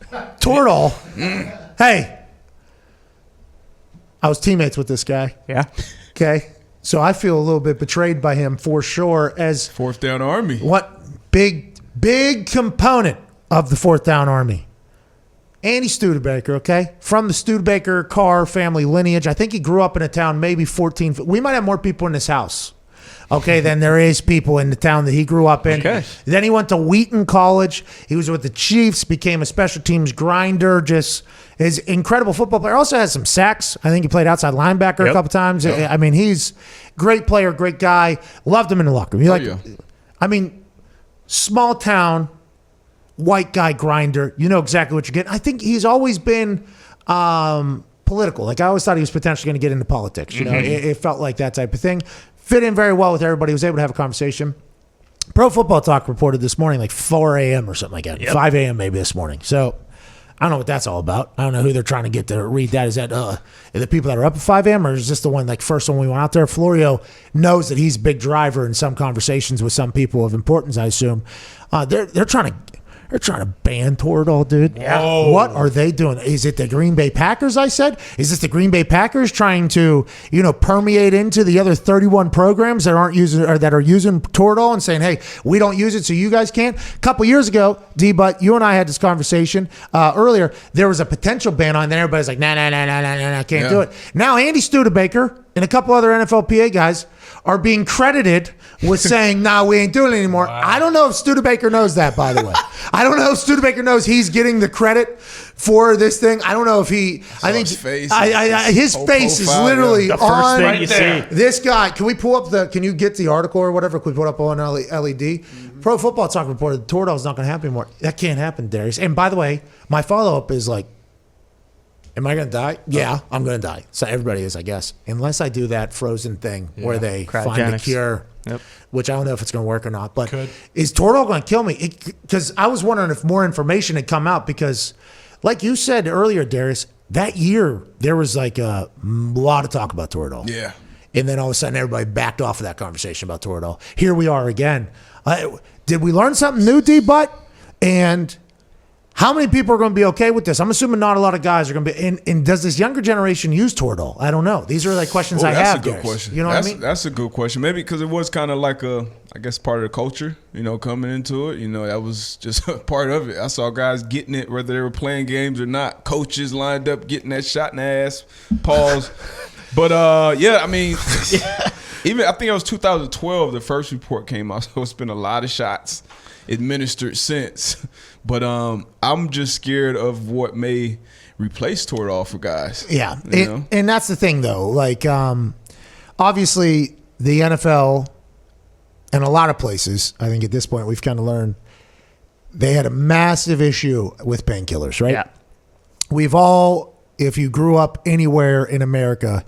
Toradol. Hey, I was teammates with this guy. Yeah. Okay. So I feel a little bit betrayed by him for sure as Fourth Down Army. what big component of the Fourth Down Army. Andy Studebaker, okay? From the Studebaker Carr family lineage. I think he grew up in a town maybe 14. We might have more people in this house, okay, than there is people in the town that he grew up in. Okay. Then he went to Wheaton College. He was with the Chiefs, became a special teams grinder, just is incredible football player. Also has some sacks. I think he played outside linebacker a couple times. Yep. I mean, he's great player, great guy. Loved him in the locker room. I mean, small town, white guy grinder. You know exactly what you're getting. I think he's always been political. Like, I always thought he was potentially going to get into politics. You know, it felt like that type of thing. Fit in very well with everybody. Was able to have a conversation. Pro Football Talk reported this morning, like 4 a.m. or something like that. 5 a.m. maybe this morning. So I don't know what that's all about. I don't know who they're trying to get to read that. Is that the people that are up at 5 a.m. or is this the one, like, first one we went out there? Florio knows that he's a big driver in some conversations with some people of importance, I assume. They're trying to ban Toradol, dude. Yeah. Whoa. What are they doing? Is it the Green Bay Packers, I said? Is this the Green Bay Packers trying to, permeate into the other 31 programs that aren't using or that are using Toradol and saying, hey, we don't use it, so you guys can't? A couple years ago, D-Butt, you and I had this conversation earlier. There was a potential ban on there. Everybody's like, nah, can't do it. Now, Andy Studebaker and a couple other NFLPA guys are being credited with saying, nah, we ain't doing it anymore. Wow. I don't know if Studebaker knows that, by the way. I don't know if Studebaker knows he's getting the credit for this thing. I don't know if he... I think his face is literally the first thing you see. see. This guy, can you get the article or whatever? Can we put up on LED? Mm-hmm. Pro Football Talk reported Toradol's not going to happen anymore. That can't happen, Darius. And by the way, my follow-up is like, am I going to die? Yeah, I'm going to die. So everybody is, I guess. Unless I do that frozen thing where they find the cure, which I don't know if it's going to work or not. But is Toradol going to kill me? Because I was wondering if more information had come out because, like you said earlier, Darius, that year there was like a lot of talk about Toradol. Yeah. And then all of a sudden everybody backed off of that conversation about Toradol. Here we are again. Did we learn something new, D-Butt? And... how many people are going to be okay with this? I'm assuming not a lot of guys are going to be. And does this younger generation use Toradol? I don't know. These are like questions I have. That's a good question. You know what I mean? That's a good question. Maybe because it was kind of like I guess part of the culture, coming into it. That was just a part of it. I saw guys getting it, whether they were playing games or not. Coaches lined up getting that shot in the ass. Pause. But, I mean, even I think it was 2012, the first report came out. So it's been a lot of shots administered since. But I'm just scared of what may replace Toradol for guys. Yeah. And that's the thing, though. Like, obviously, the NFL and a lot of places, I think at this point, we've kind of learned they had a massive issue with painkillers, right? Yeah. We've all, if you grew up anywhere in America,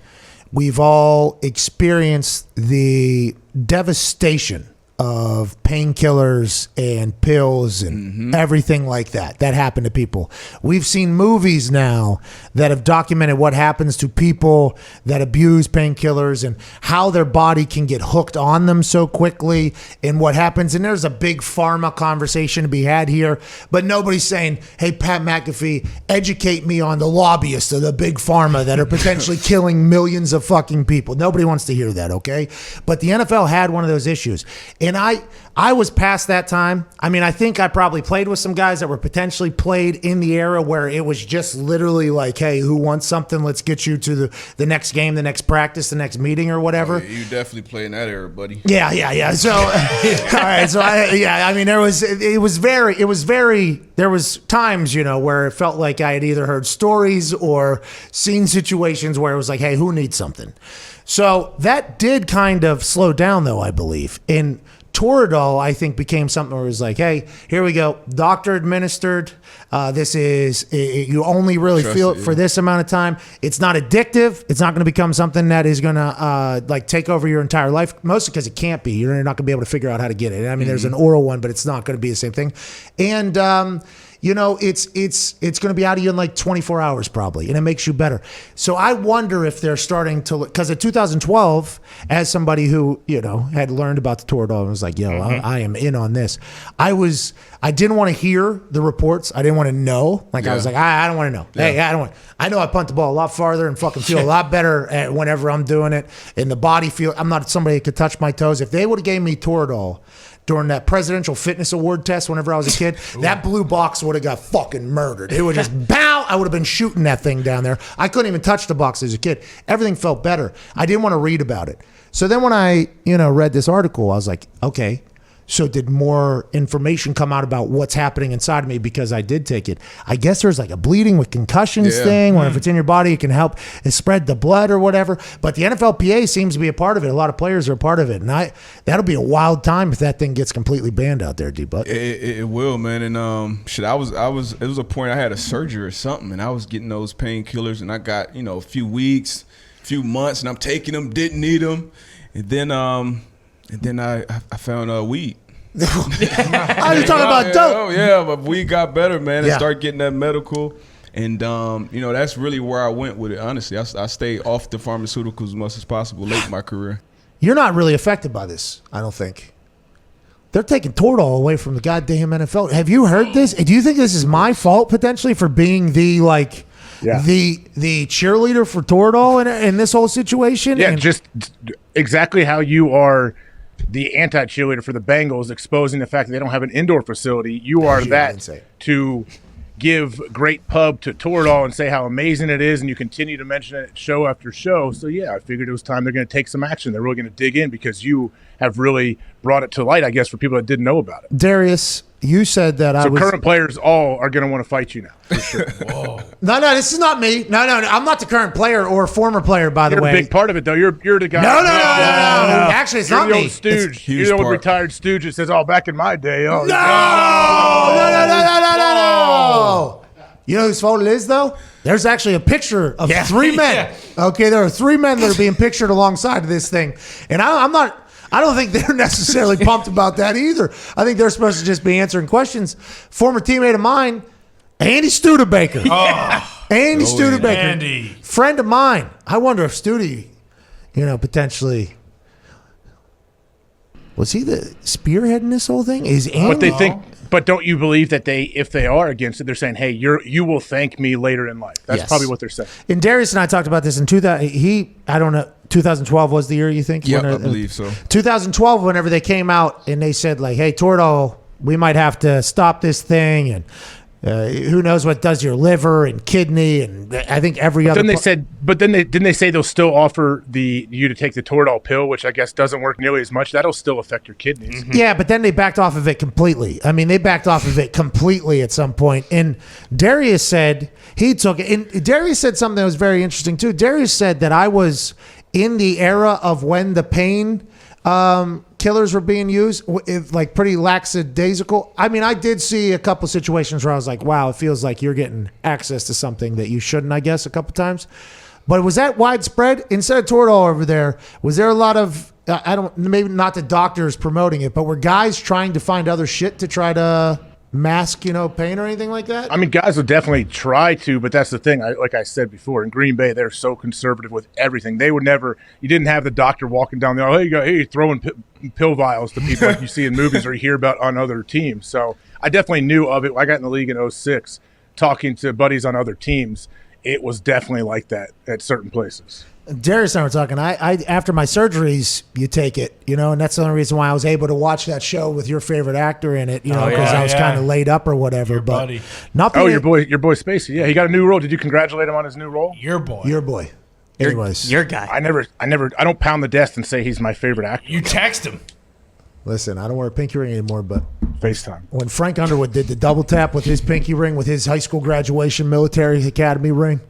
we've all experienced the devastation of painkillers and pills and everything like that happened to people. We've seen movies now that have documented what happens to people that abuse painkillers and how their body can get hooked on them so quickly and what happens. And there's a big pharma conversation to be had here, but nobody's saying, hey, Pat McAfee, educate me on the lobbyists of the big pharma that are potentially killing millions of fucking people. Nobody wants to hear that, okay? But the NFL had one of those issues. And I was past that time. I mean, I think I probably played with some guys that were potentially played in the era where it was just literally like, hey, who wants something? Let's get you to the next game, the next practice, the next meeting or whatever. Oh, yeah, you definitely play in that era, buddy. Yeah. So, all right. So, I mean, there was times, where it felt like I had either heard stories or seen situations where it was like, hey, who needs something? So that did kind of slow down, though, I believe. And Toradol, I think, became something where it was like, hey, here we go. Doctor administered. This is, you only really feel it for this amount of time. It's not addictive. It's not going to become something that is going to take over your entire life, mostly because it can't be. You're not going to be able to figure out how to get it. I mean, there's an oral one, but it's not going to be the same thing. And, you know, it's going to be out of you in like 24 hours probably, and it makes you better. So I wonder if they're starting to look, because in 2012, as somebody who, you know, had learned about the Toradol and was like, yo, I am in on this. I didn't want to hear the reports. I didn't want to know. Like I was like, I don't want to know. Yeah. Hey, I know I punt the ball a lot farther and fucking feel a lot better whenever I'm doing it. And the body feel, I'm not somebody that could touch my toes. If they would have gave me Toradol during that presidential fitness award test whenever I was a kid, that blue box would have got fucking murdered. It would just bow. I would have been shooting that thing down there. I couldn't even touch the box as a kid. Everything felt better. I didn't want to read about it. So then when I, you know, read this article, I was like, okay, so did more information come out about what's happening inside of me because I did take it? I guess there's like a bleeding with concussions thing where if it's in your body, it can help spread the blood or whatever. But the NFLPA seems to be a part of it. A lot of players are a part of it. And that'll be a wild time if that thing gets completely banned out there, D-Butt. It will, man. And it was a point I had a surgery or something, and I was getting those painkillers, and I got, you know, a few weeks, few months, and I'm taking them, didn't need them. And then I found weed. Oh, you're talking about dope? Oh yeah, but weed got better, man. And Yeah. started getting that medical, and you know, that's really where I went with it. Honestly, I stayed off the pharmaceuticals as much as possible late in my career. You're not really affected by this, I don't think. They're taking Toradol away from the goddamn NFL. Have you heard this? Do you think this is my fault potentially for being the the cheerleader for Toradol in this whole situation? Yeah, And just exactly how you are the anti-cheerleader for the Bengals, exposing the fact that they don't have an indoor facility. You are Yeah, I that didn't say it. to give great pub to Toradol and say how amazing it is, and you continue to mention it show after show. So, yeah, I figured it was time they're going to take some action. They're really going to dig in because you have really brought it to light, I guess, for people that didn't know about it. Darius, you said that So current players all are going to want to fight you now, for sure. Whoa. No, this is not me. No, I'm not the current player or former player, by the You're way. a big part of it, though. You're the guy. No. Actually, it's You're not the me. old stooge. huge You're the old part. retired stooge that says, "Oh, back in my day." Oh, No. You know whose fault it is, though? There's actually a picture of three men. Okay, there are three men that are being pictured alongside of this thing. And I don't think they're necessarily pumped about that either. I think they're supposed to just be answering questions. Former teammate of mine, Andy Studebaker. Andy Studebaker. Andy. Friend of mine. I wonder if Studi, potentially... Was he the spearheading this whole thing? Is Andy? But they think. But don't you believe that if they are against it, they're saying, "Hey, you will thank me later in life." That's Yes. probably what they're saying. And Darius and I talked about this in 2000. I don't know. 2012 was the year, you think? Yeah, When, I believe so. 2012, whenever they came out and they said like, "Hey, Toradol, we might have to stop this thing," and who knows what does your liver and kidney, and I think every other. Then they said, but then didn't they say they'll still offer you to take the Toradol pill, which I guess doesn't work nearly as much. That'll still affect your kidneys. Yeah, but then they backed off of it completely. I mean, they backed off of it completely at some point. And Darius said he took it. And Darius said something that was very interesting too. Darius said that I was in the era of when the pain killers were being used, like pretty lackadaisical. I mean, I did see a couple situations where I was like, wow, it feels like you're getting access to something that you shouldn't, I guess, a couple times. But was that widespread? Instead of Toradol over there, was there a lot of, maybe not the doctors promoting it, but were guys trying to find other shit to try to mask, pain or anything like that? I mean, guys will definitely try to, but that's the thing. Like I said before, in Green Bay, they're so conservative with everything. They would never. You didn't have the doctor walking down the aisle. Hey, throwing pill vials to people like you see in movies or you hear about on other teams. So I definitely knew of it. I got in the league in 2006, talking to buddies on other teams. It was definitely like that at certain places. Darius and I were talking. I after my surgeries, you take it, and that's the only reason why I was able to watch that show with your favorite actor in it, because I was kind of laid up or whatever. Your but buddy. not Your boy Spacey. Yeah, he got a new role. Did you congratulate him on his new role? Your boy. your boy. Anyways, Your guy. I don't pound the desk and say he's my favorite actor. You text him. listen, I don't wear a pinky ring anymore, but FaceTime. when Frank Underwood did the double tap with his pinky ring with his high school graduation military academy ring,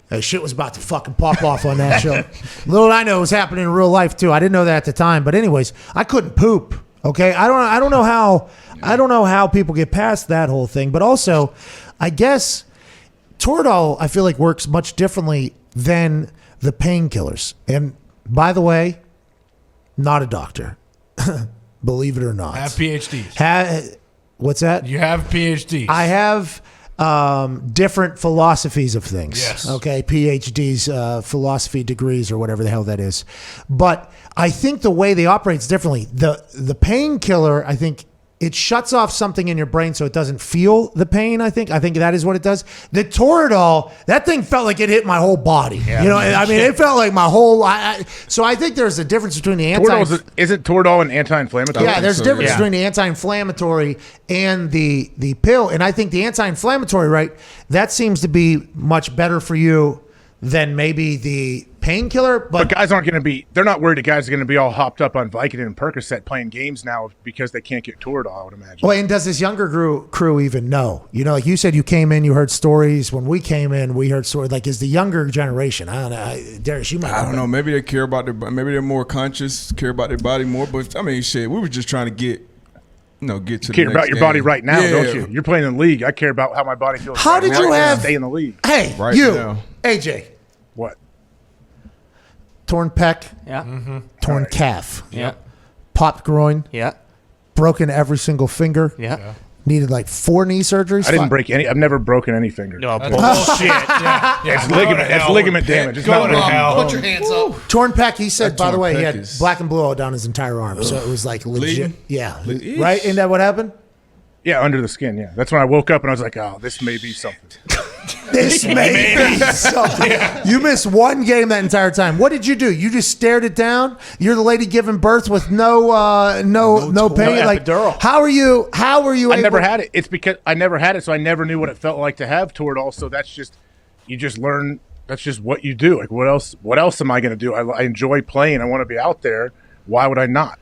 that shit was about to fucking pop off on that show. Little did I know it was happening in real life too. I didn't know that at the time, but anyways, I couldn't poop. Okay, I don't know how people get past that whole thing. But also, I guess Toradol I feel like works much differently than the painkillers. And by the way, not a doctor, believe it or not. Have PhDs. What's that? You have PhDs. I have different philosophies of things. Yes. Okay, PhDs, philosophy degrees, or whatever the hell that is. But I think the way they operate is differently. The painkiller, I think, it shuts off something in your brain so it doesn't feel the pain, I think that is what it does. The Toradol, that thing felt like it hit my whole body. Yeah. I mean, it felt like my whole... so I think there's a difference between the Isn't Toradol an anti-inflammatory? Yeah, there's a so, difference between the anti-inflammatory and the pill. And I think the anti-inflammatory, right, that seems to be much better for you than maybe the painkiller. But guys aren't going to be, they're not worried that guys are going to be all hopped up on Vicodin and Percocet playing games now because they can't get Toradol, I would imagine. Well, and does this younger crew even know? Like you said, you came in, you heard stories. When we came in, we heard stories. Like, is the younger generation, I don't know, Darius, you might I don't know. Maybe they care about maybe they're more conscious, care about their body more. But I mean, shit, we were just trying to get to You the care next about your game. body right now, Yeah. don't you? You're playing in the league. I care about how my body feels. How right did now. you I have- stay in the league? Hey, Right you, now. AJ, What? torn pec, Yeah. torn calf, Yeah. popped groin, Yeah. broken every single finger, Yeah. needed like 4 knee surgeries. I didn't break any. I've never broken any finger. No, That's bullshit. Yeah. It's ligament. It's ligament damage. It's Go not to hell. Put your hands up. Torn pec, he said, That by the torn way, he pec had is- black and blue all down his entire arm. So it was like legit. Bleeding? Yeah. Eesh. Right? Isn't that what happened? Yeah, under the skin. Yeah, that's when I woke up and I was like, "Oh, this may be something." This may be something. You missed one game that entire time. What did you do? You just stared it down? You're the lady giving birth with no pain? No Like, epidural. how are you I able- never had it. It's because I never had it, so I never knew what it felt like to have Toradol. So that's just you just learn. That's just what you do. Like what else? What else am I going to do? I enjoy playing. I want to be out there. Why would I not?